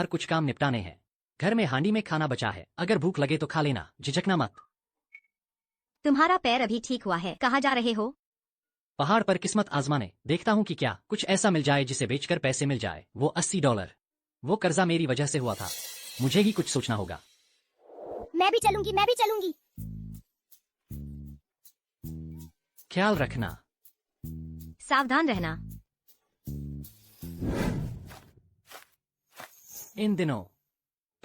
हर कुछ काम निपटाने हैं। घर में हांडी में खाना बचा है, अगर भूख लगे तो खा लेना, झिझकना मत। तुम्हारा पैर अभी ठीक हुआ है, कहाँ जा रहे हो? पहाड़ पर किस्मत आजमाने, देखता हूँ कि क्या कुछ ऐसा मिल जाए जिसे बेचकर पैसे मिल जाए। वो $80, वो कर्जा मेरी वजह से हुआ था, मुझे ही कुछ सोचना होगा। मैं भी चलूंगी, मैं भी चलूंगी। ख्याल रखना। सावधान रहना। इन दिनों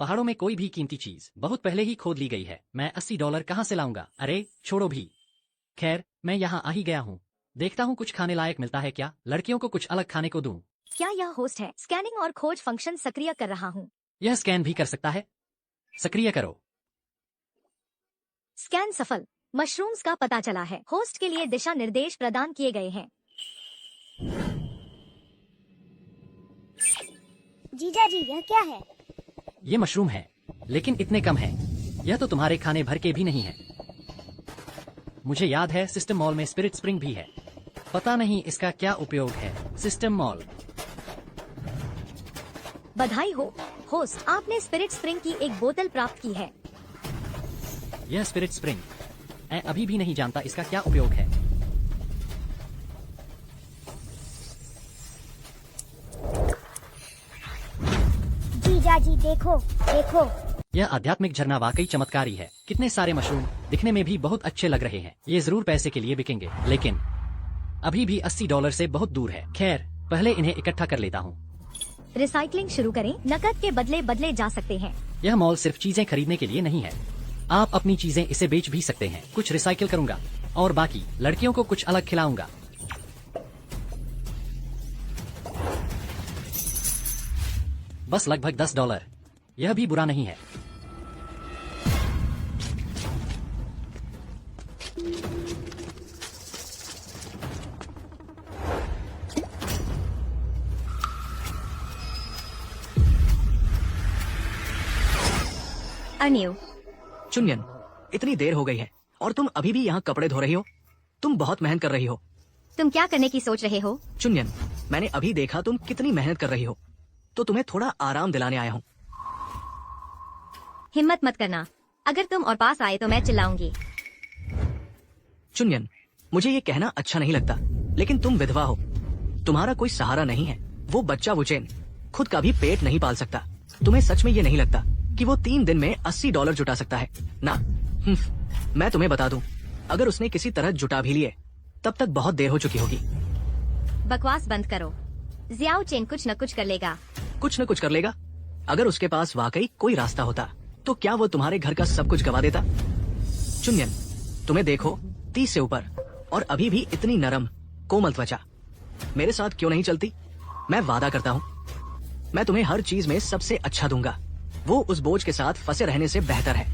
पहाड़ों में कोई भी कीमती चीज बहुत पहले ही खोद ली गई है। मैं $80 कहाँ से लाऊंगा? अरे छोड़ो भी। खैर, मैं यहाँ आ ही गया हूँ, देखता हूँ कुछ खाने लायक मिलता है क्या। लड़कियों को कुछ अलग खाने को दूं। क्या यह होस्ट है? स्कैनिंग और खोज फंक्शन सक्रिय कर रहा हूँ। यह स्कैन भी कर सकता है? सक्रिय करो। स्कैन सफल। मशरूम्स का पता चला है। होस्ट के लिए दिशा निर्देश प्रदान किए गए हैं। जीजा जी, यह क्या है? ये मशरूम है, लेकिन इतने कम है। यह तो तुम्हारे खाने भर के भी नहीं है। मुझे याद है सिस्टम मॉल में स्पिरिट स्प्रिंग भी है, पता नहीं इसका क्या उपयोग है। System mall. बधाई हो होस्ट, आपने स्पिरिट स्प्रिंग की एक बोतल प्राप्त की है। यह स्पिरिट स्प्रिंग, मैं अभी भी नहीं जानता इसका क्या उपयोग है। जीजा जी देखो, देखो। यह आध्यात्मिक झरना वाकई चमत्कारी है। कितने सारे मशरूम, दिखने में भी बहुत अच्छे लग रहे हैं। ये जरूर पैसे के लिए बिकेंगे, लेकिन अभी भी $80 से बहुत दूर है। खैर, पहले इन्हें इकट्ठा कर लेता हूँ। रिसाइकलिंग शुरू करें, नकद के बदले बदले जा सकते हैं। यह मॉल सिर्फ चीजें खरीदने के लिए नहीं है, आप अपनी चीजें इसे बेच भी सकते हैं। कुछ रिसाइकिल करूंगा और बाकी लड़कियों को कुछ अलग खिलाऊंगा। बस लगभग $10, यह भी बुरा नहीं है। अनियो। चुन्यन, इतनी देर हो गई है और तुम अभी भी यहाँ कपड़े धो रही हो। तुम बहुत मेहनत कर रही हो। तुम क्या करने की सोच रहे हो? चुन्यन, मैंने अभी देखा तुम कितनी मेहनत कर रही हो, तो तुम्हें थोड़ा आराम दिलाने आया हूँ। हिम्मत मत करना, अगर तुम और पास आए तो मैं चिल्लाऊंगी। चुन्यन, मुझे ये कहना अच्छा नहीं लगता, लेकिन तुम विधवा हो, तुम्हारा कोई सहारा नहीं है। वो बच्चा वुचेन खुद का भी पेट नहीं पाल सकता। तुम्हें सच में ये नहीं लगता कि वो 3 दिन में $80 जुटा सकता है ना? मैं तुम्हें बता दूं, अगर उसने किसी तरह जुटा भी लिए तब तक बहुत देर हो चुकी होगी। बकवास बंद करो। जियाओ चेन कुछ न कुछ कर लेगा। कुछ न कुछ कर लेगा? अगर उसके पास वाकई कोई रास्ता होता तो क्या वो तुम्हारे घर का सब कुछ गवा देता? चुन्यन, तुम्हें देखो, 30 से ऊपर और अभी भी इतनी नरम कोमल त्वचा। मेरे साथ क्यों नहीं चलती? मैं वादा करता हूँ, मैं तुम्हें हर चीज में सबसे अच्छा दूंगा। वो उस बोझ के साथ फंसे रहने से बेहतर है।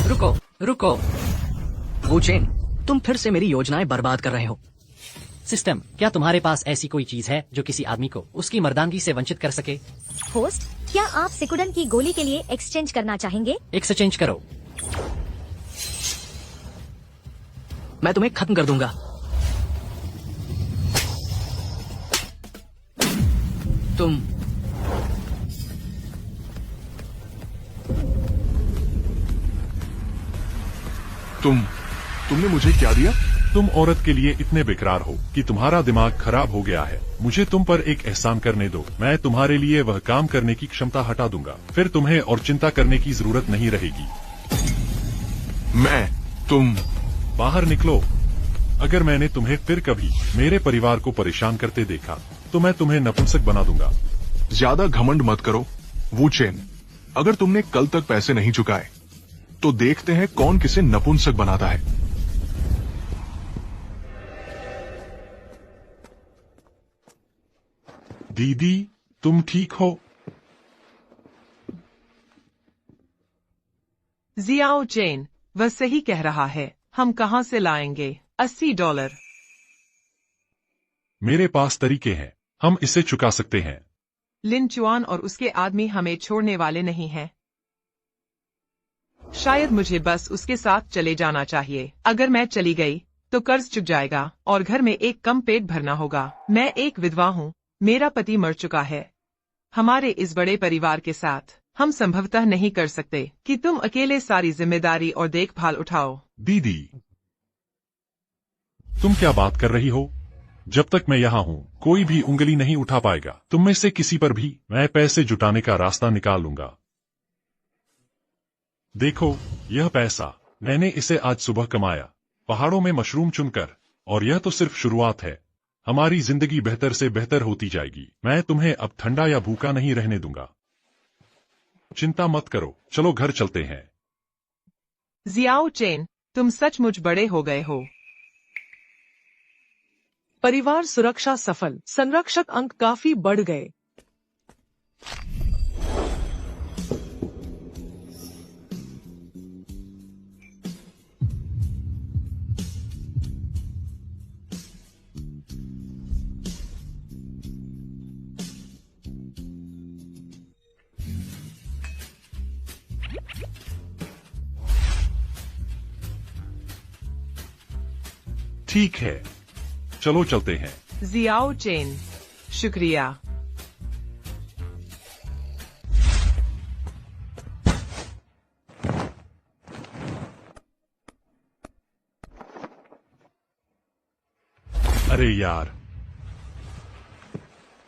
रुको रुको। वुचेन, तुम फिर से मेरी योजनाएं बर्बाद कर रहे हो। सिस्टम, क्या तुम्हारे पास ऐसी कोई चीज है जो किसी आदमी को उसकी मर्दानगी से वंचित कर सके? होस्ट, क्या आप सिकुडन की गोली के लिए एक्सचेंज करना चाहेंगे? एक्सचेंज करो। मैं तुम्हें खत्म कर दूंगा। तुमने मुझे क्या दिया? तुम औरत के लिए इतने बेकरार हो कि तुम्हारा दिमाग खराब हो गया है। मुझे तुम पर एक एहसान करने दो, मैं तुम्हारे लिए वह काम करने की क्षमता हटा दूंगा, फिर तुम्हें और चिंता करने की जरूरत नहीं रहेगी। तुम बाहर निकलो। अगर मैंने तुम्हें फिर कभी मेरे परिवार को परेशान करते देखा तो मैं तुम्हें नपुंसक बना दूंगा। ज्यादा घमंड मत करो वुचेन, अगर तुमने कल तक पैसे नहीं चुकाए तो देखते हैं कौन किसे नपुंसक बनाता है। दीदी, तुम ठीक हो? जियाओ चेन, वह सही कह रहा है। हम कहां से लाएंगे $80? मेरे पास तरीके हैं, हम इसे चुका सकते हैं। लिन चुआन और उसके आदमी हमें छोड़ने वाले नहीं हैं। शायद मुझे बस उसके साथ चले जाना चाहिए। अगर मैं चली गई तो कर्ज चुक जाएगा और घर में एक कम पेट भरना होगा। मैं एक विधवा हूँ, मेरा पति मर चुका है। हमारे इस बड़े परिवार के साथ हम संभवतः नहीं कर सकते कि तुम अकेले सारी जिम्मेदारी और देखभाल उठाओ। दीदी, तुम क्या बात कर रही हो? जब तक मैं यहाँ हूँ कोई भी उंगली नहीं उठा पाएगा तुम में से किसी पर भी। मैं पैसे जुटाने का रास्ता निकाल लूंगा। देखो, यह पैसा मैंने इसे आज सुबह कमाया पहाड़ों में मशरूम चुनकर, और यह तो सिर्फ शुरुआत है। हमारी जिंदगी बेहतर से बेहतर होती जाएगी। मैं तुम्हें अब ठंडा या भूखा नहीं रहने दूंगा। चिंता मत करो, चलो घर चलते हैं। जियाओ चेन, तुम सचमुच बड़े हो गए हो। परिवार सुरक्षा सफल। संरक्षक अंक काफी बढ़ गए। ठीक है, चलो चलते हैं। जियाओ चेन, शुक्रिया। अरे यार,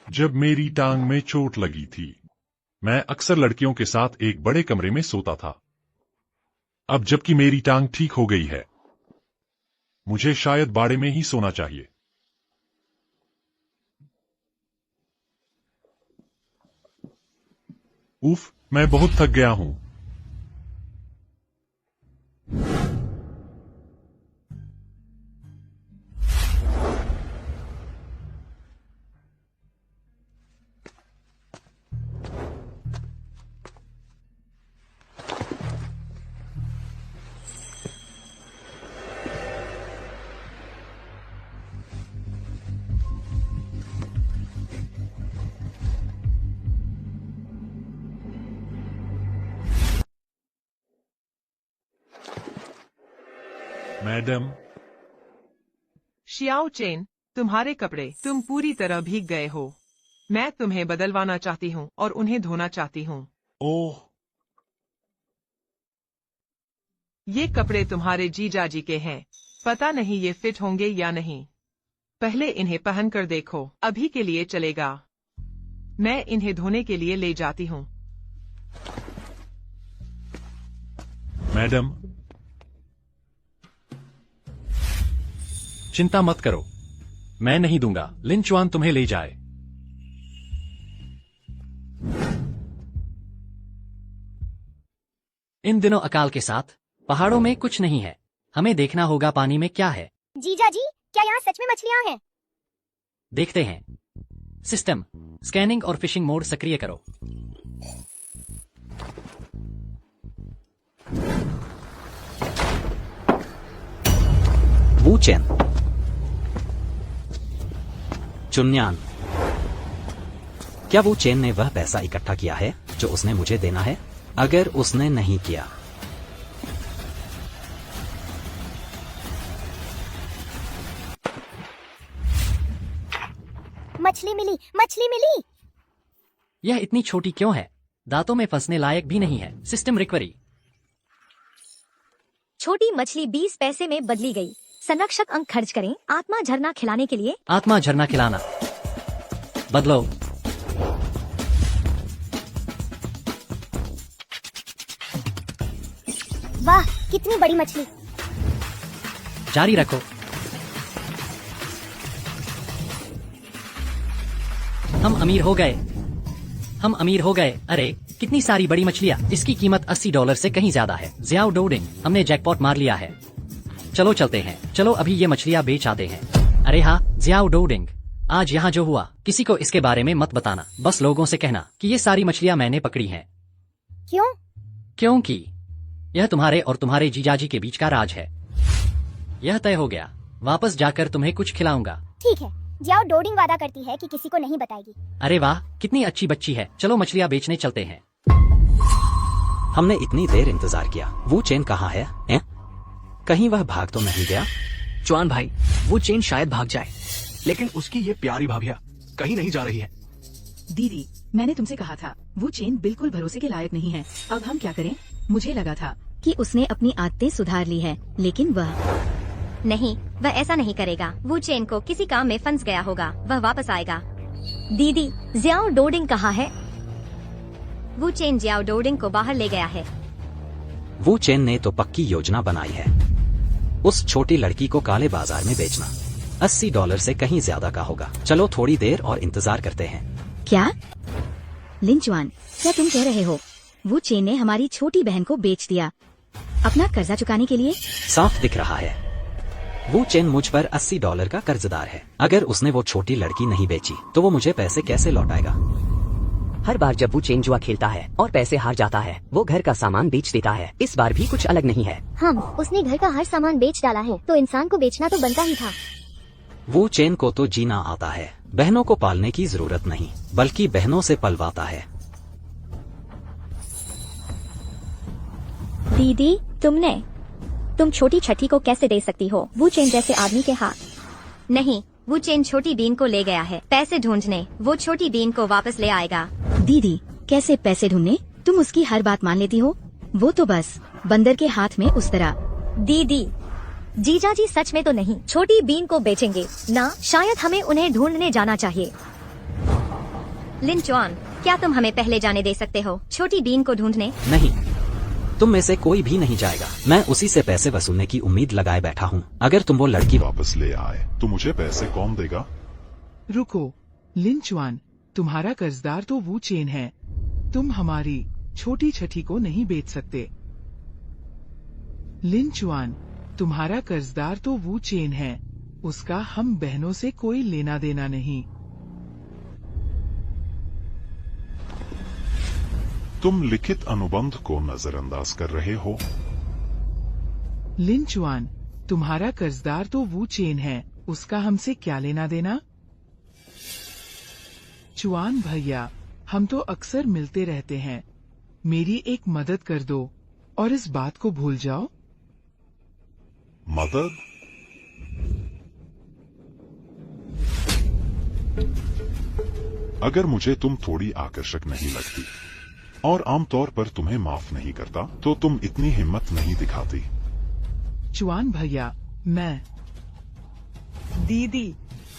जब मेरी टांग में चोट लगी थी मैं अक्सर लड़कियों के साथ एक बड़े कमरे में सोता था। अब जबकि मेरी टांग ठीक हो गई है मुझे शायद बाड़े में ही सोना चाहिए। उफ, मैं बहुत थक गया हूं। मैडम, शियाओ चेन, तुम्हारे कपड़े, तुम पूरी तरह भीग गए हो। मैं तुम्हें बदलवाना चाहती हूँ और उन्हें धोना चाहती हूँ। ओह, ये कपड़े तुम्हारे जीजाजी के हैं। पता नहीं ये फिट होंगे या नहीं। पहले इन्हें पहन कर देखो। अभी के लिए चलेगा। मैं इन्हें धोने के लिए ले जाती हूँ। मैडम, चिंता मत करो, मैं नहीं दूंगा। लिन चुआन तुम्हें ले जाए। इन दिनों अकाल के साथ पहाड़ों में कुछ नहीं है। हमें देखना होगा पानी में क्या है। जीजा जी, क्या यहाँ सच में मछलियाँ हैं? देखते हैं। सिस्टम स्कैनिंग और फिशिंग मोड सक्रिय करो। वू चेन, चुन्यान, क्या वो चेन ने वह पैसा इकट्ठा किया है जो उसने मुझे देना है? अगर उसने नहीं किया मछली मिली, मछली मिली। यह इतनी छोटी क्यों है? दांतों में फंसने लायक भी नहीं है। System recovery. छोटी मछली 20 पैसे में बदली गई। संरक्षक अंक खर्च करें आत्मा झरना खिलाने के लिए। आत्मा झरना खिलाना बदलो। वाह, कितनी बड़ी मछली। जारी रखो। हम अमीर हो गए। हम अमीर हो गए। अरे कितनी सारी बड़ी मछलियाँ। इसकी कीमत $80 से कहीं ज्यादा है। जियाओ डोडिंग, हमने जैकपॉट मार लिया है। चलो चलते हैं। चलो अभी ये मछलियाँ बेच आते हैं। अरे हाँ जियाओ डोडिंग, आज यहाँ जो हुआ किसी को इसके बारे में मत बताना। बस लोगों से कहना कि ये सारी मछलियाँ मैंने पकड़ी हैं। क्यों? क्योंकि यह तुम्हारे और तुम्हारे जीजाजी के बीच का राज है। यह तय हो गया। वापस जाकर तुम्हें कुछ खिलाऊंगा। ठीक है। जियाओ डोडिंग वादा करती है कि किसी को नहीं बताएगी। अरे वाह, कितनी अच्छी बच्ची है। चलो मछलियाँ बेचने चलते हैं। हमने इतनी देर इंतजार किया। वो चेन कहाँ है? कहीं वह भाग तो नहीं गया? चुआन भाई, वो चेन शायद भाग जाए, लेकिन उसकी ये प्यारी भाभिया कहीं नहीं जा रही है। दीदी, मैंने तुमसे कहा था वो चेन बिल्कुल भरोसे के लायक नहीं है। अब हम क्या करें? मुझे लगा था कि उसने अपनी आदतें सुधार ली है, लेकिन वह नहीं, वह ऐसा नहीं करेगा। वो चेन को किसी काम में फंस गया होगा, वह वापस आएगा। दीदी, जियाओ डोडिंग कहाँ है? वो चेन जियाओ डोडिंग को बाहर ले गया है। वो चेन ने तो पक्की योजना बनाई है, उस छोटी लड़की को काले बाजार में बेचना। $80 से कहीं ज्यादा का होगा। चलो थोड़ी देर और इंतजार करते हैं। क्या? लिंचुआन, क्या तुम कह रहे हो वो चेन ने हमारी छोटी बहन को बेच दिया अपना कर्जा चुकाने के लिए? साफ दिख रहा है वो चेन मुझ पर $80 का कर्जदार है। अगर उसने वो छोटी लड़की नहीं बेची तो वो मुझे पैसे कैसे लौटाएगा? हर बार जब वो चेन जुआ खेलता है और पैसे हार जाता है, वो घर का सामान बेच देता है। इस बार भी कुछ अलग नहीं है। उसने घर का हर सामान बेच डाला है, तो इंसान को बेचना तो बनता ही था। वो चेन को तो जीना आता है, बहनों को पालने की जरूरत नहीं, बल्कि बहनों से पलवाता है। दीदी, तुम छोटी छठी को कैसे दे सकती हो वो चेन जैसे आदमी के हाथ? नहीं, वो चेन छोटी बीन को ले गया है पैसे ढूंढने। वो छोटी बीन को वापस ले आएगा। दीदी, कैसे पैसे ढूंढने? तुम उसकी हर बात मान लेती हो। वो तो बस बंदर के हाथ में उस तरह। दीदी, जीजा जी सच में तो नहीं छोटी बीन को बेचेंगे ना। शायद हमें उन्हें ढूंढने जाना चाहिए। लिंचुआन, क्या तुम हमें पहले जाने दे सकते हो छोटी बीन को ढूंढने? नहीं, तुम में से कोई भी नहीं जाएगा। मैं उसी से पैसे वसूलने की उम्मीद लगाए बैठा हूँ। अगर तुम वो लड़की वापस ले आए तो मुझे पैसे कौन देगा? रुको लिंचुआन, तुम्हारा कर्जदार तो वो चेन है। तुम हमारी छोटी छठी को नहीं बेच सकते। लिंचुआन, तुम्हारा कर्जदार तो वो चेन है, उसका हम बहनों से कोई लेना देना नहीं। तुम लिखित अनुबंध को नजरअंदाज कर रहे हो। लिंचुआन, तुम्हारा कर्जदार तो वो चेन है, उसका हमसे क्या लेना देना? चुआन भैया, हम तो अक्सर मिलते रहते हैं, मेरी एक मदद कर दो और इस बात को भूल जाओ। मदद? अगर मुझे तुम थोड़ी आकर्षक नहीं लगती और आमतौर पर तुम्हें माफ नहीं करता तो तुम इतनी हिम्मत नहीं दिखाती। चुआन भैया, मैं। दीदी,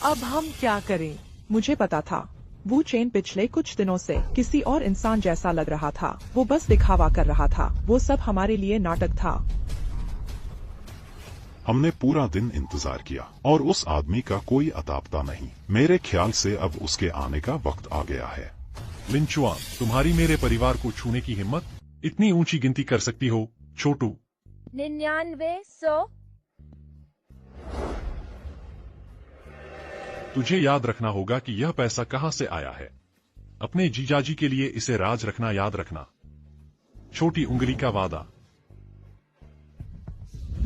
अब हम क्या करें? मुझे पता था वो चेन पिछले कुछ दिनों से किसी और इंसान जैसा लग रहा था। वो बस दिखावा कर रहा था। वो सब हमारे लिए नाटक था। हमने पूरा दिन इंतजार किया और उस आदमी का कोई अता पता नहीं। मेरे ख्याल से अब उसके आने का वक्त आ गया है। लिंचुआन, तुम्हारी मेरे परिवार को छूने की हिम्मत? इतनी ऊंची गिनती कर सकती हो छोटू? 99, 100। तुझे याद रखना होगा कि यह पैसा कहां से आया है। अपने जीजाजी के लिए इसे राज रखना याद रखना। छोटी उंगली का वादा।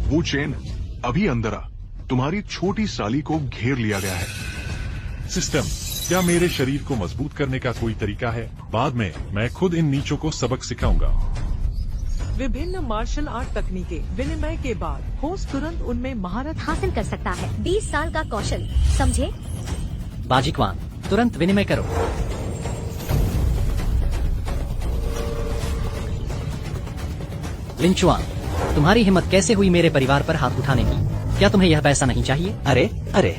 वो चेन अभी अंदर आ। तुम्हारी छोटी साली को घेर लिया गया है। सिस्टम, क्या मेरे शरीर को मजबूत करने का कोई तरीका है? बाद में मैं खुद इन नीचों को सबक सिखाऊंगा। विभिन्न मार्शल आर्ट तकनीकें विनिमय के बाद होस्ट तुरंत उनमें महारत हासिल कर सकता है। 20 साल का कौशल, समझे? बाजिकवान, तुरंत विनिमय करो। लिंचुआन, तुम्हारी हिम्मत कैसे हुई मेरे परिवार पर हाथ उठाने की? क्या तुम्हें यह पैसा नहीं चाहिए? अरे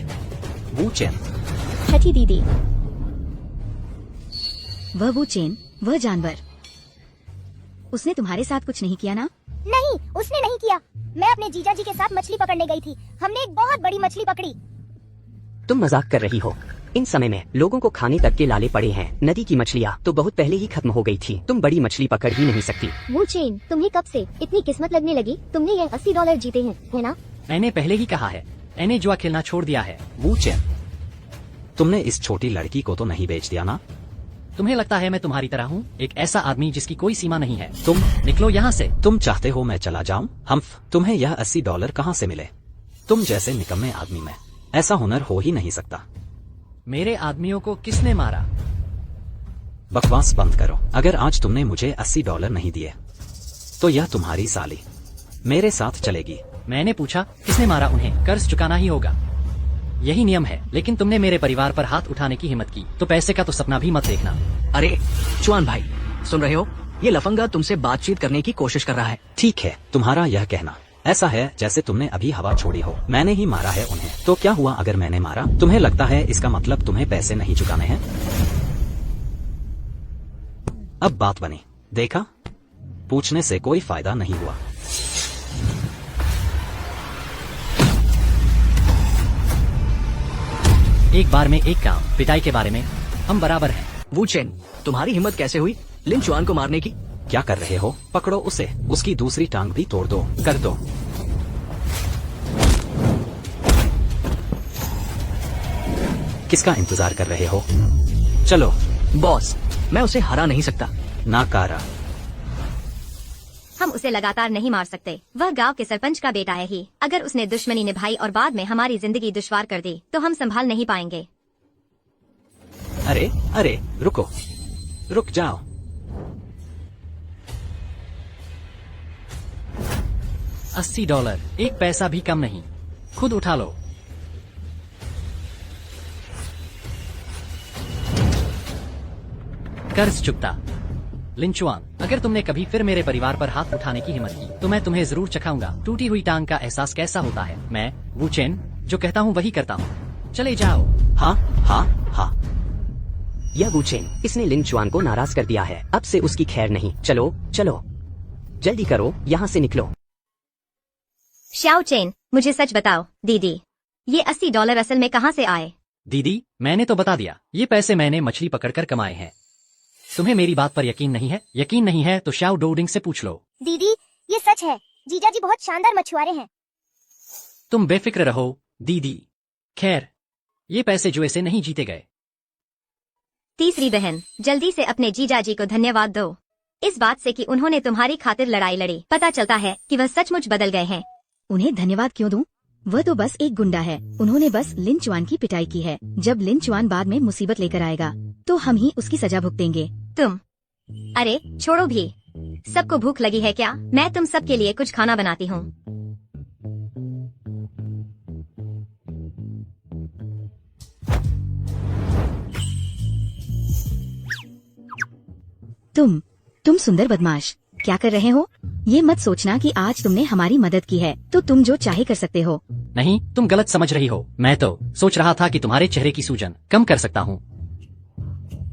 वो चेन। छठी दीदी, वो चेन, वह जानवर, उसने तुम्हारे साथ कुछ नहीं किया ना? नहीं, उसने नहीं किया। मैं अपने जीजा जी के साथ मछली पकड़ने गई थी। हमने एक बहुत बड़ी मछली पकड़ी। तुम मजाक कर रही हो। इन समय में लोगों को खाने तक के लाले पड़े हैं। नदी की मछलियाँ तो बहुत पहले ही खत्म हो गई थी। तुम बड़ी मछली पकड़ ही नहीं सकती। वो चेन, तुम्हें कब से इतनी किस्मत लगने लगी? तुमने ये $80 जीते हैं, है ना? मैंने पहले ही कहा है, मैंने जुआ खेलना छोड़ दिया है। वो चेन, तुमने इस छोटी लड़की को तो नहीं बेच दिया ना? तुम्हें लगता है मैं तुम्हारी तरह हूँ, एक ऐसा आदमी जिसकी कोई सीमा नहीं है? तुम निकलो यहाँ से। तुम चाहते हो मैं चला जाऊं? तुम्हें यह $80 कहाँ से मिले? तुम जैसे निकम्मे आदमी में ऐसा हुनर हो ही नहीं सकता। मेरे आदमियों को किसने मारा? बकवास बंद करो। अगर आज तुमने मुझे $80 नहीं दिए तो यह तुम्हारी साली मेरे साथ चलेगी। मैंने पूछा किसने मारा उन्हें? कर्ज चुकाना ही होगा। यही नियम है, लेकिन तुमने मेरे परिवार पर हाथ उठाने की हिम्मत की, तो पैसे का तो सपना भी मत देखना। अरे चुआन भाई, सुन रहे हो? ये लफंगा तुमसे बातचीत करने की कोशिश कर रहा है। ठीक है, तुम्हारा यह कहना ऐसा है जैसे तुमने अभी हवा छोड़ी हो। मैंने ही मारा है उन्हें, तो क्या हुआ अगर मैंने मारा? तुम्हें लगता है इसका मतलब तुम्हें पैसे नहीं चुकाने हैं? अब बात बनी, देखा? पूछने से कोई फायदा नहीं हुआ। एक बार में एक काम, पिटाई के बारे में हम बराबर हैं। वू चेन, तुम्हारी हिम्मत कैसे हुई लिन चुआन को मारने की? क्या कर रहे हो? पकड़ो उसे, उसकी दूसरी टांग भी तोड़ दो, कर दो। किसका इंतजार कर रहे हो? चलो। बॉस, मैं उसे हरा नहीं सकता। नाकारा। हम उसे लगातार नहीं मार सकते, वह गांव के सरपंच का बेटा है ही। अगर उसने दुश्मनी निभाई और बाद में हमारी जिंदगी दुश्वार कर दी तो हम संभाल नहीं पाएंगे। अरे अरे, रुको, रुक जाओ। $80, एक पैसा भी कम नहीं, खुद उठा लो। कर्ज चुकता। लिन चुआन, अगर तुमने कभी फिर मेरे परिवार पर हाथ उठाने की हिम्मत की तो मैं तुम्हें जरूर चखाऊंगा। टूटी हुई टांग का एहसास कैसा होता है? मैं वू चेन जो कहता हूँ वही करता हूँ। चले जाओ। हाँ हाँ हाँ, यह वू चेन, इसने लिन चुआन को नाराज कर दिया है। अब से उसकी खैर नहीं। चलो चलो, जल्दी करो, यहाँ से निकलो। श्याओ चेन, मुझे सच बताओ दीदी, ये $80 असल में कहाँ से आए? दीदी, मैंने तो बता दिया, ये पैसे मैंने मछली पकड़कर कमाए हैं। तुम्हें मेरी बात पर यकीन नहीं है? यकीन नहीं है तो शाओ डोडिंग से पूछ लो। दीदी, ये सच है, जीजा जी बहुत शानदार मछुआरे हैं। तुम बेफिक्र रहो दीदी। खैर, ये पैसे जुए से नहीं जीते गए। तीसरी बहन, जल्दी से अपने जीजा जी को धन्यवाद दो, इस बात से कि उन्होंने तुम्हारी खातिर लड़ाई लड़ी। पता चलता है कि वह सचमुच बदल गए हैं। उन्हें धन्यवाद क्यों दूं? वह तो बस एक गुंडा है। उन्होंने बस लिन चुआन की पिटाई की है। जब लिन चुआन बाद में मुसीबत लेकर आएगा तो हम ही उसकी सजा भुगतेंगे। तुम, अरे छोड़ो भी, सबको भूख लगी है क्या? मैं तुम सब के लिए कुछ खाना बनाती हूँ। तुम सुंदर बदमाश, क्या कर रहे हो? ये मत सोचना कि आज तुमने हमारी मदद की है तो तुम जो चाहे कर सकते हो। नहीं, तुम गलत समझ रही हो। मैं तो सोच रहा था कि तुम्हारे चेहरे की सूजन कम कर सकता हूँ।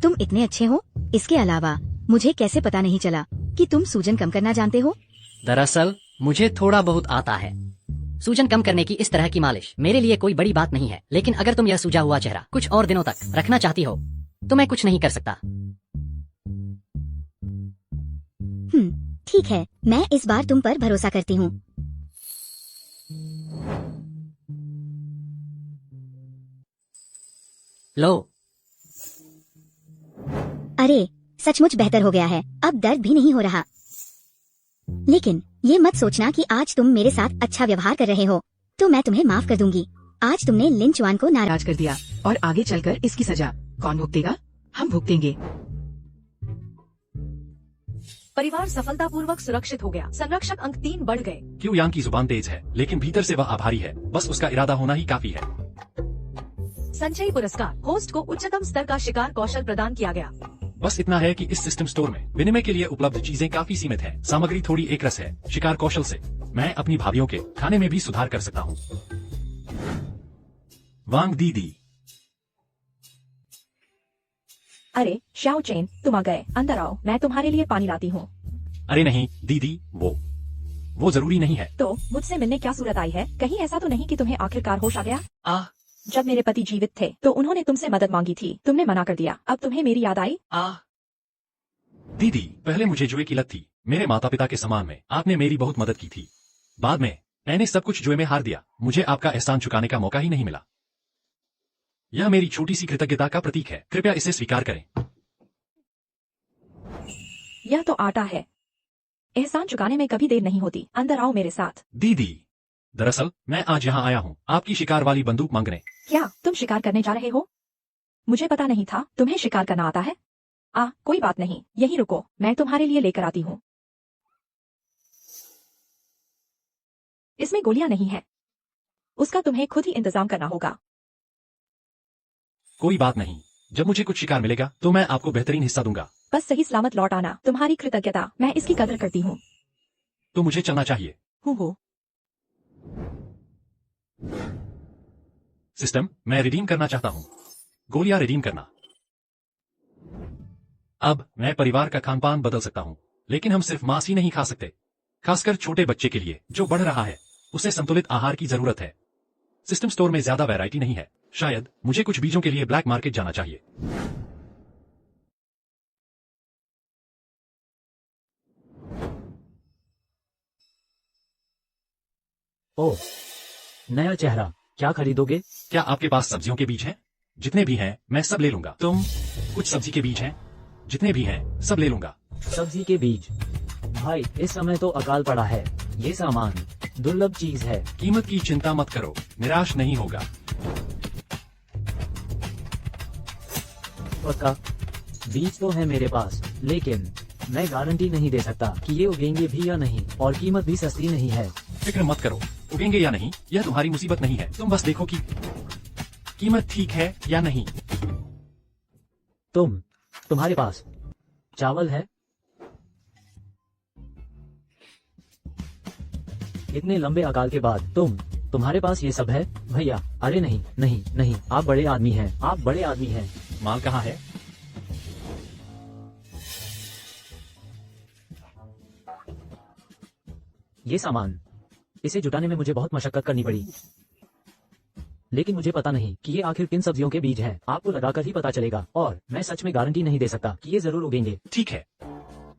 तुम इतने अच्छे हो, इसके अलावा मुझे कैसे पता नहीं चला कि तुम सूजन कम करना जानते हो? दरअसल मुझे थोड़ा बहुत आता है। सूजन कम करने की इस तरह की मालिश मेरे लिए कोई बड़ी बात नहीं है, लेकिन अगर तुम यह सूजा हुआ चेहरा कुछ और दिनों तक रखना चाहती हो तो मैं कुछ नहीं कर सकता। ठीक है, मैं इस बार तुम पर भरोसा करती हूँ। लो। अरे, सचमुच बेहतर हो गया है, अब दर्द भी नहीं हो रहा। लेकिन ये मत सोचना कि आज तुम मेरे साथ अच्छा व्यवहार कर रहे हो तो मैं तुम्हें माफ कर दूंगी। आज तुमने लिन चुआन को नाराज कर दिया और आगे चलकर इसकी सजा कौन भुगतेगा? हम भुगतेंगे। परिवार सफलतापूर्वक सुरक्षित हो गया। संरक्षक अंक 3 बढ़ गए। क्यू यांग की जुबान तेज है, लेकिन भीतर से वह आभारी है। बस उसका इरादा होना ही काफी है। संचयी पुरस्कार, होस्ट को उच्चतम स्तर का शिकार कौशल प्रदान किया गया। बस इतना है कि इस सिस्टम स्टोर में विनिमय के लिए उपलब्ध चीजें काफी सीमित है। सामग्री थोड़ी एक रस है। शिकार कौशल से मैं अपनी भाभीियों के खाने में भी सुधार कर सकता हूँ। वांग दीदी। अरे श्याओ चेन, तुम आ गए, अंदर आओ, मैं तुम्हारे लिए पानी लाती हूँ। अरे नहीं दीदी, वो जरूरी नहीं है। तो मुझसे मिलने क्या सूरत आई है? कहीं ऐसा तो नहीं कि तुम्हें आखिरकार होश आ गया? जब मेरे पति जीवित थे तो उन्होंने तुमसे मदद मांगी थी, तुमने मना कर दिया। अब तुम्हें मेरी याद आई? दीदी, पहले मुझे जुए की लत थी। मेरे माता पिता के समान में आपने मेरी बहुत मदद की थी। बाद में मैंने सब कुछ जुए में हार दिया। मुझे आपका एहसान चुकाने का मौका ही नहीं मिला। यह मेरी छोटी सी कृतज्ञता का प्रतीक है, कृपया इसे स्वीकार करें। यह तो आटा है। एहसान चुकाने में कभी देर नहीं होती। अंदर आओ मेरे साथ। दीदी, दरअसल मैं आज यहाँ आया हूँ आपकी शिकार वाली बंदूक मांगने। क्या तुम शिकार करने जा रहे हो? मुझे पता नहीं था तुम्हें शिकार करना आता है। कोई बात नहीं, यहीं रुको, मैं तुम्हारे लिए लेकर आती हूँ। इसमें गोलियां नहीं है, उसका तुम्हें खुद ही इंतजाम करना होगा। कोई बात नहीं, जब मुझे कुछ शिकार मिलेगा तो मैं आपको बेहतरीन हिस्सा दूंगा। बस सही सलामत लौट आना। तुम्हारी कृतज्ञता, मैं इसकी कदर करती हूँ। तो मुझे चलना चाहिए। हो सिस्टम, मैं रिडीम करना चाहता हूँ। गोलियां रिडीम करना। अब मैं परिवार का खान पान बदल सकता हूँ, लेकिन हम सिर्फ मांस ही नहीं खा सकते। खासकर छोटे बच्चे के लिए जो बढ़ रहा है, उसे संतुलित आहार की जरूरत है। सिस्टम स्टोर में ज्यादा वैरायटी नहीं है। शायद मुझे कुछ बीजों के लिए ब्लैक मार्केट जाना चाहिए। ओह, नया चेहरा, क्या खरीदोगे? क्या आपके पास सब्जियों के बीज हैं? जितने भी हैं मैं सब ले लूंगा। तुम? कुछ सब्जी के बीज हैं? जितने भी हैं सब ले लूंगा। सब्जी के बीज? भाई, इस समय तो अकाल पड़ा है। ये सामान दुर्लभ चीज है। कीमत की चिंता मत करो, निराश नहीं होगा। पक्का? बीज तो है मेरे पास, लेकिन मैं गारंटी नहीं दे सकता कि ये उगेंगे भी या नहीं, और कीमत भी सस्ती नहीं है। फिक्र मत करो, उगेंगे या नहीं यह तुम्हारी मुसीबत नहीं है। तुम बस देखो कि कीमत ठीक है या नहीं। तुम्हारे पास चावल है? इतने लंबे अकाल के बाद तुम्हारे पास ये सब है? भैया, अरे नहीं नहीं नहीं, आप बड़े आदमी हैं, आप बड़े आदमी हैं। माल कहाँ है? ये सामान, इसे जुटाने में मुझे बहुत मशक्कत करनी पड़ी, लेकिन मुझे पता नहीं कि ये आखिर किन सब्जियों के बीज हैं। आपको लगाकर ही पता चलेगा, और मैं सच में गारंटी नहीं दे सकता कि ये जरूर उगेंगे। ठीक है,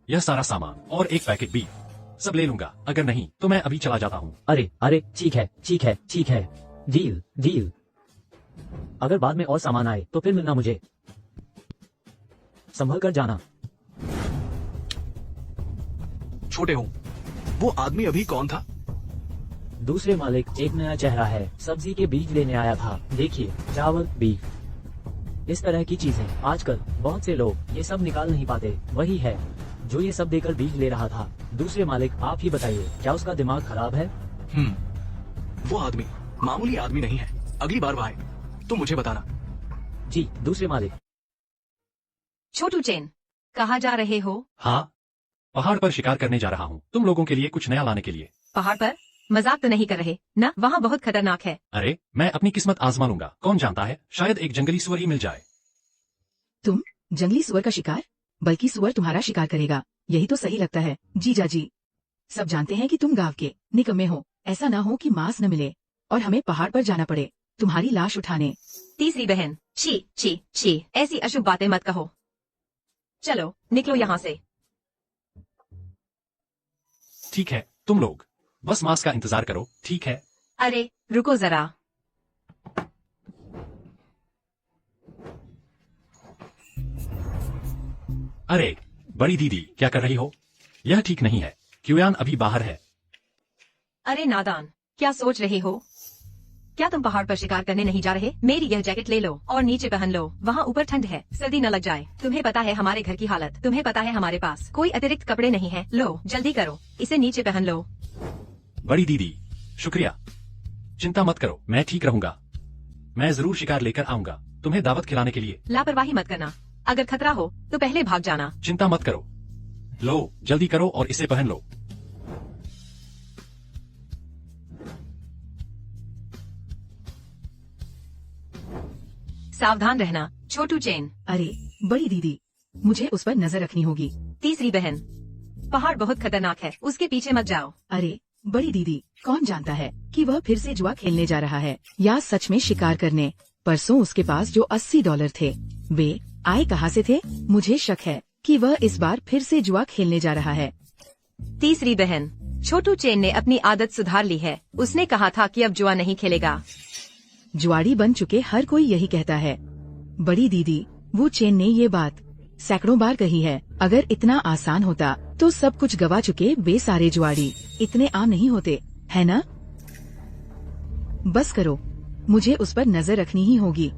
यह सारा सामान और एक पैकेट बीफ सब ले लूंगा। अगर नहीं तो मैं अभी चला जाता हूँ। अरे अरे, ठीक है ठीक है ठीक है, डील डील। अगर बाद में और सामान आए तो फिर मिलना मुझे। संभल कर जाना। छोटे हो, वो आदमी अभी कौन था? दूसरे मालिक, एक नया चेहरा है। सब्जी के बीज लेने आया था। देखिए, चावल, बीफ, इस तरह की चीजें। आजकल बहुत से लोग ये सब निकाल नहीं पाते। वही है जो ये सब देकर बीज ले रहा था। दूसरे मालिक, आप ही बताइए, क्या उसका दिमाग खराब है? वो आदमी मामूली आदमी नहीं है। अगली बार वो आए तो मुझे बताना। जी, दूसरे मालिक। छोटू चेन, कहाँ जा रहे हो? हाँ, पहाड़ पर शिकार करने जा रहा हूँ, तुम लोगों के लिए कुछ नया लाने के लिए। पहाड़ पर? मजाक तो नहीं कर रहे ना? वहाँ बहुत खतरनाक है। अरे, मैं अपनी किस्मत आजमा लूंगा। कौन जानता है, शायद एक जंगली सुअर ही मिल जाए। तुम जंगली सुअर का शिकार? बल्कि सुअर तुम्हारा शिकार करेगा, यही तो सही लगता है। जीजा जी, सब जानते हैं कि तुम गांव के निकम्मे हो। ऐसा ना हो कि मांस न मिले और हमें पहाड़ पर जाना पड़े तुम्हारी लाश उठाने। तीसरी बहन, छी छी छी, ऐसी अशुभ बातें मत कहो। चलो निकलो यहाँ से। ठीक है, तुम लोग बस मांस का इंतजार करो, ठीक है? अरे रुको जरा। अरे बड़ी दीदी, क्या कर रही हो? यह ठीक नहीं है। क्यूयान अभी बाहर है। अरे नादान, क्या सोच रहे हो? क्या तुम पहाड़ पर शिकार करने नहीं जा रहे? मेरी यह जैकेट ले लो और नीचे पहन लो, वहाँ ऊपर ठंड है, सर्दी न लग जाए। तुम्हें पता है हमारे घर की हालत, तुम्हें पता है हमारे पास कोई अतिरिक्त कपड़े नहीं है। लो जल्दी करो, इसे नीचे पहन लो। बड़ी दीदी, शुक्रिया। चिंता मत करो, मैं ठीक रहूंगा। मैं जरूर शिकार लेकर आऊंगा तुम्हें दावत खिलाने के लिए। लापरवाही मत करना, अगर खतरा हो तो पहले भाग जाना। चिंता मत करो, लो जल्दी करो और इसे पहन लो। सावधान रहना छोटू चेन। अरे बड़ी दीदी, मुझे उस पर नजर रखनी होगी। तीसरी बहन, पहाड़ बहुत खतरनाक है, उसके पीछे मत जाओ। अरे बड़ी दीदी, कौन जानता है कि वह फिर से जुआ खेलने जा रहा है या सच में शिकार करने। परसों उसके पास जो $80 थे, वे आए कहाँ से थे? मुझे शक है कि वह इस बार फिर से जुआ खेलने जा रहा है। तीसरी बहन, छोटू चेन ने अपनी आदत सुधार ली है। उसने कहा था कि अब जुआ नहीं खेलेगा। जुआड़ी बन चुके हर कोई यही कहता है। बड़ी दीदी, वो चेन ने ये बात सैकड़ों बार कही है। अगर इतना आसान होता तो सब कुछ गवा चुके वे सारे जुआड़ी इतने आम नहीं होते, है ना? बस करो, मुझे उस पर नजर रखनी ही होगी।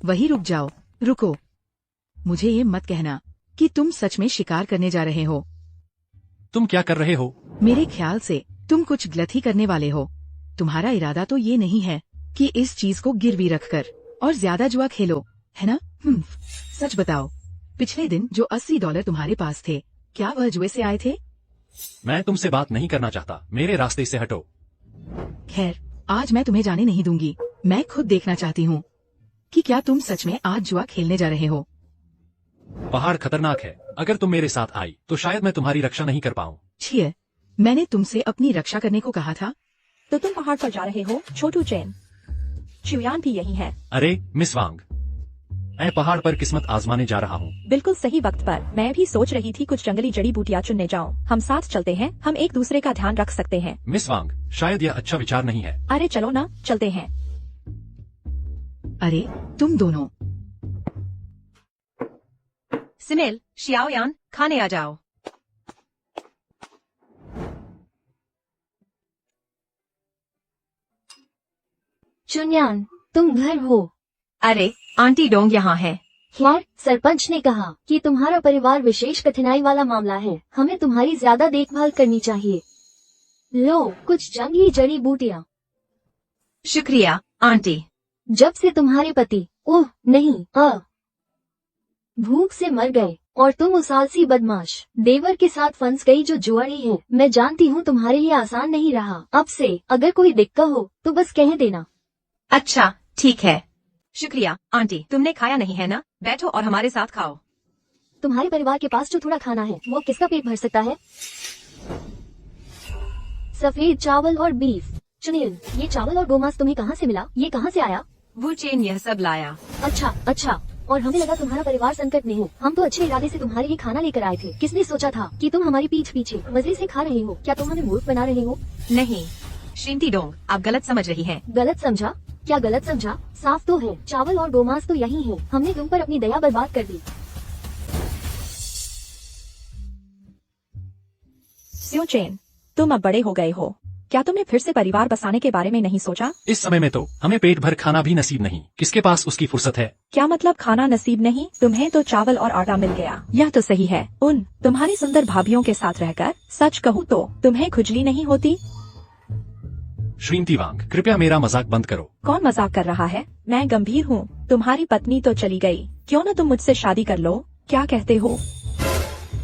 वही रुक जाओ, रुको। मुझे ये मत कहना कि तुम सच में शिकार करने जा रहे हो। तुम क्या कर रहे हो? मेरे ख्याल से तुम कुछ गलत ही करने वाले हो। तुम्हारा इरादा तो ये नहीं है कि इस चीज को गिरवी रखकर और ज्यादा जुआ खेलो, है ना? सच बताओ, पिछले दिन जो $80 तुम्हारे पास थे, क्या वह जुए से आए थे? मैं तुमसे बात नहीं करना चाहता, मेरे रास्ते से हटो। खैर, आज मैं तुम्हें जाने नहीं दूंगी। मैं खुद देखना चाहती हूँ कि क्या तुम सच में आज जुआ खेलने जा रहे हो। पहाड़ खतरनाक है, अगर तुम मेरे साथ आई तो शायद मैं तुम्हारी रक्षा नहीं कर पाऊँ। छिए, मैंने तुमसे अपनी रक्षा करने को कहा था। तो तुम पहाड़ पर जा रहे हो, छोटू चेन। चिवयान भी यही है। अरे मिस वांग, मैं पहाड़ पर किस्मत आजमाने जा रहा हूँ। बिल्कुल सही वक्त पर। मैं भी सोच रही थी कुछ जंगली जड़ी बूटियाँ चुनने जाऊँ। हम साथ चलते हैं, हम एक दूसरे का ध्यान रख सकते हैं। मिस वांग, शायद यह अच्छा विचार नहीं है। अरे चलो ना, चलते हैं। अरे तुम दोनों। सिनेल, शियाओयान, खाने आ जाओ। चुन्यान, तुम घर हो? अरे आंटी डोंग यहाँ है। यार, सरपंच ने कहा कि तुम्हारा परिवार विशेष कठिनाई वाला मामला है, हमें तुम्हारी ज्यादा देखभाल करनी चाहिए। लो कुछ जंगली जड़ी बूटियाँ। शुक्रिया आंटी। जब से तुम्हारे पति भूख से मर गए और तुम उस आलसी बदमाश देवर के साथ फंस गई जो जुआरी है, मैं जानती हूँ तुम्हारे लिए आसान नहीं रहा। अब से अगर कोई दिक्कत हो तो बस कह देना। अच्छा ठीक है। शुक्रिया आंटी। तुमने खाया नहीं है ना? बैठो और हमारे साथ खाओ। तुम्हारे परिवार के पास जो थोड़ा खाना है वो किसका पेट भर सकता है? सफेद चावल और बीफ। चुनिल, ये चावल और गोमांस तुम्हें कहाँ से मिला? ये कहाँ से आया? वो चेन यह सब लाया। अच्छा। और हमें लगा तुम्हारा परिवार संकट में हो। हम तो अच्छे इरादे से तुम्हारे लिए खाना लेकर आए थे। किसने सोचा था कि तुम हमारी पीठ पीछे मजे से खा रहे हो? क्या तुम हमें मूर्ख बना रहे हो? नहीं श्रीमती डोंग, आप गलत समझ रही हैं। गलत समझा? क्या गलत समझा? साफ तो है, चावल और गोमांस तो यही है। हमने तुम पर अपनी दया बर्बाद कर दी। स्यो चेन, तुम अब बड़े हो गए हो। क्या तुमने फिर से परिवार बसाने के बारे में नहीं सोचा? इस समय में तो हमें पेट भर खाना भी नसीब नहीं, किसके पास उसकी फुर्सत है? क्या मतलब खाना नसीब नहीं? तुम्हें तो चावल और आटा मिल गया। यह तो सही है। उन तुम्हारी सुंदर भाभियों के साथ रहकर सच कहूँ तो तुम्हें खुजली नहीं होती? श्रीमती वांग, कृपया मेरा मजाक बंद करो। कौन मजाक कर रहा है? मैं गंभीर हूँ। तुम्हारी पत्नी तो चली गई, क्यों न तुम मुझसे शादी कर लो? क्या कहते हो?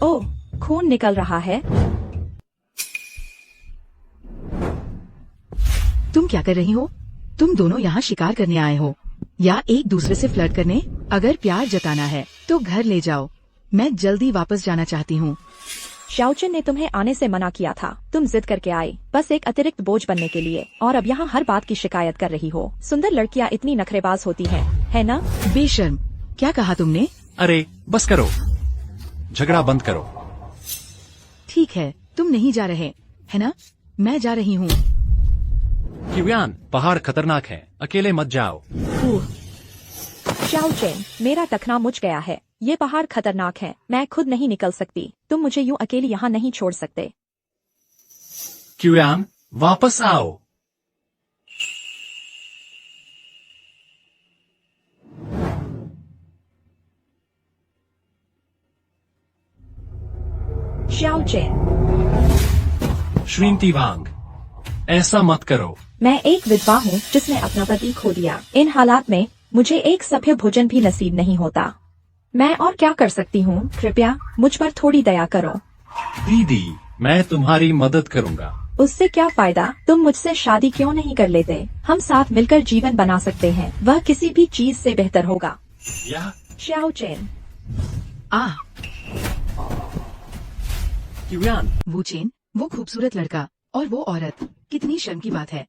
ओह, खून निकल रहा है। तुम क्या कर रही हो? तुम दोनों यहाँ शिकार करने आए हो या एक दूसरे से फ्लर्ट करने? अगर प्यार जताना है तो घर ले जाओ। मैं जल्दी वापस जाना चाहती हूँ। शाओचन ने तुम्हें आने से मना किया था। तुम जिद करके आई, बस एक अतिरिक्त बोझ बनने के लिए, और अब यहाँ हर बात की शिकायत कर रही हो। सुंदर लड़कियाँ इतनी नखरेबाज होती हैं, है ना? बेशर्म, क्या कहा तुमने? अरे बस करो, झगड़ा बंद करो। ठीक है, तुम नहीं जा रहे, है ना? मैं जा रही हूँ। चिवयान, पहाड़ खतरनाक है, अकेले मत जाओ। शाओचेन, मेरा टखना मुझ गया है। ये पहाड़ खतरनाक है, मैं खुद नहीं निकल सकती। तुम मुझे यूं अकेली यहाँ नहीं छोड़ सकते। चिवयान, वापस आओ। शाओचेन, श्रीमती वांग, ऐसा मत करो। मैं एक विधवा हूँ जिसने अपना पति खो दिया। इन हालात में मुझे एक सभ्य भोजन भी नसीब नहीं होता। मैं और क्या कर सकती हूँ? कृपया मुझ पर थोड़ी दया करो। दीदी, मैं तुम्हारी मदद करूँगा। उससे क्या फायदा? तुम मुझसे शादी क्यों नहीं कर लेते? हम साथ मिलकर जीवन बना सकते हैं, वह किसी भी चीज से बेहतर होगा। शाओचेन, चिवयान, वो चेन, वो खूबसूरत लड़का और वो औरत, कितनी शर्म की बात है।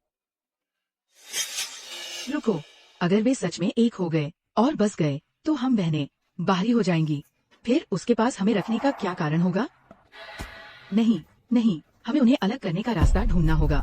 रुको, अगर वे सच में एक हो गए और बस गए तो हम बहनें बाहरी हो जाएंगी। फिर उसके पास हमें रखने का क्या कारण होगा? नहीं, हमें उन्हें अलग करने का रास्ता ढूंढना होगा।